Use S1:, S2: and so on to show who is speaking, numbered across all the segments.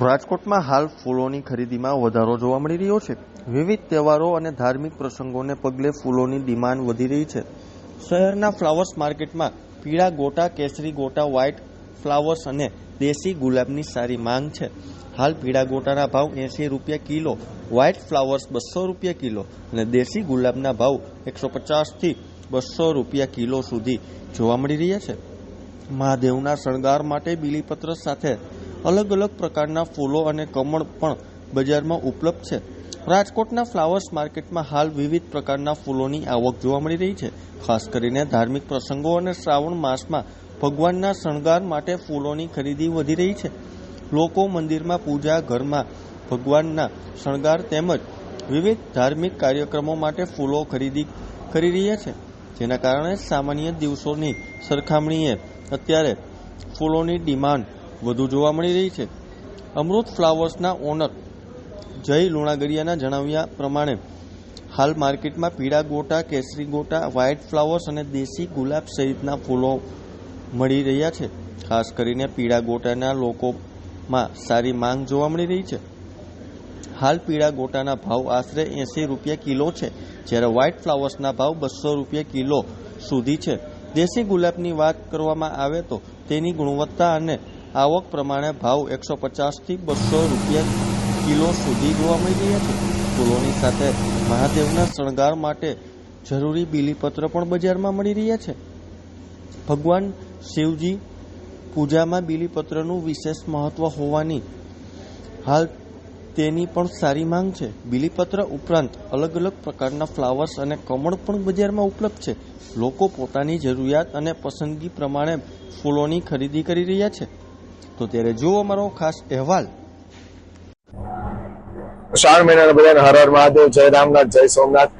S1: રાજકોટમાં હાલ ફૂલોની ખરીદીમાં વધારો જોવા મળી રહ્યો છે। વિવિધ તહેવારો અને ધાર્મિક પ્રસંગોને પગલે ફૂલોની ડિમાન્ડ વધી રહી છે। શહેરના ફ્લાવર્સ માર્કેટમાં પીળા ગોટા, કેસરી ગોટા, વ્હાઇટ ફ્લાવર્સ અને દેશી ગુલાબની સારી માંગ છે। હાલ પીળા ગોટાના ભાવ 80 રૂપિયા કિલો, વ્હાઇટ ફ્લાવર્સ 200 રૂપિયા કિલો અને દેશી ગુલાબના ભાવ 150 થી 200 રૂપિયા કિલો સુધી જોવા મળી રહ્યા છે। મહાદેવના શણગાર માટે બીલીપત્ર સાથે અલગ અલગ પ્રકારના ફૂલો અને કમળ પણ બજારમાં ઉપલબ્ધ છે। રાજકોટના ફ્લાવર્સ માર્કેટમાં હાલ વિવિધ પ્રકારના ફૂલોની આવક જોવા મળી રહી છે। ખાસ કરીને ધાર્મિક પ્રસંગો અને શ્રાવણ માસમાં ભગવાનના શણગાર માટે ફૂલોની ખરીદી વધી રહી છે। લોકો મંદિરમાં પૂજા, ઘરમાં ભગવાનના શણગાર તેમજ વિવિધ ધાર્મિક કાર્યક્રમો માટે ફૂલો ખરીદી કરી રહ્યા છે, જેના કારણે સામાન્ય દિવસોની સરખામણીએ અત્યારે ફૂલોની ડિમાન્ડ વધુ જોવા મળી રહી છે। અમૃત ફ્લાવર્સના ઓનર જય લુણાગરિયાના જણાવ્યા પ્રમાણે હાલ માર્કેટમાં પીળા ગોટા, કેસરી ગોટા, વ્હાઇટ ફ્લાવર્સ અને દેશી ગુલાબ સહિતના ફૂલો મળી રહ્યા છે। ખાસ કરીને પીળા ગોટાના લોકોમાં સારી માંગ જોવા મળી રહી છે। હાલ પીળા ગોટાના ભાવ આશરે 80 રૂપિયા કિલો છે, જ્યારે વ્હાઇટ ફ્લાવર્સના ભાવ 200 રૂપિયા કિલો સુધી છે। દેશી ગુલાબની વાત કરવામાં આવે તો તેની ગુણવત્તા અને આવક પ્રમાણે ભાવ 150 થી 200 રૂપિયા કિલો સુધી જોવા મળી રહ્યા છે। ફૂલોની સાથે મહાદેવના શણગાર માટે જરૂરી બીલીપત્ર પણ બજારમાં મળી રહ્યા છે। ભગવાન શિવજી પૂજામાં બીલીપત્રનું વિશેષ મહત્વ હોવાની હાલ તેની પણ સારી માંગ છે। બીલીપત્ર ઉપરાંત અલગ અલગ પ્રકારના ફ્લાવર્સ અને કમળ પણ બજારમાં ઉપલબ્ધ છે। લોકો પોતાની જરૂરિયાત અને પસંદગી પ્રમાણે ફૂલોની ખરીદી કરી રહ્યા છે। તો ત્યારે જુઓ અમારો ખાસ અહેવાલ।
S2: શ્રાવણ મહિનાના બધાને હર હર મહાદેવ, જય રામનાથ, જય સોમનાથ।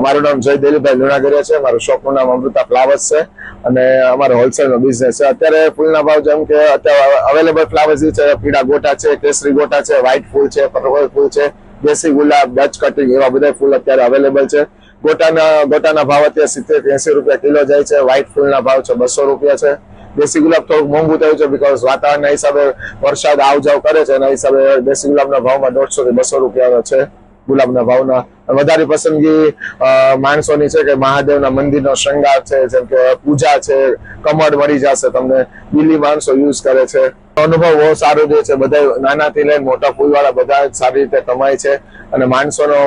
S2: મારું નામ જય દિલીપભાઈ લુણાગરિયા છે। મારું શોપનું નામ અમૃતા ફ્લાવર્સ છે અને અમારો હોલસેલનો બિઝનેસ છે। અત્યારે ફૂલના ભાવ જેમ કે અત્યારે અવેલેબલ ફ્લાવર્સ છે, પીળા ગોટા છે, કેસરી ગોટા છે, વ્હાઇટ ફૂલ છે, પર્પલ ફૂલ છે, દેશી ગુલાબ, ડચ કટિંગ એવા બધા ફૂલ અત્યારે અવેલેબલ છે। ગોટાના ભાવ અત્યારે 70 થી 80 રૂપિયા કિલો જાય છે। વ્હાઇટ ફૂલના ભાવ છે 200 રૂપિયા છે। દેશી ગુલાબ થોડુંક મોંઘું થયું છે બીકોઝ વાતાવરણના હિસાબે વરસાદ આવ જાવ કરે છે, એના હિસાબે દેશી ગુલાબના ભાવમાં 150 થી 200 રૂપિયા છે ગુલાબના ભાવના। વધારે પસંદગી માણસોની છે કે મહાદેવના મંદિરનો શૃંગાર છે, જેમ કે પૂજા છે, કમળ મળી જશે તમને, બીલી માણસો યુઝ કરે છે। અનુભવ બહુ સારો રહે છે। બધા નાનાથી લઈને મોટા ફૂલવાળા બધા સારી રીતે કમાય છે અને માણસોનો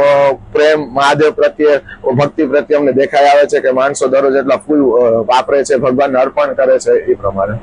S2: પ્રેમ મહાદેવ પ્રત્યે, ભક્તિ પ્રત્યે અમને દેખાઈ આવે છે કે માણસો દરરોજ એટલા ફૂલ વાપરે છે, ભગવાનને અર્પણ કરે છે એ પ્રમાણે।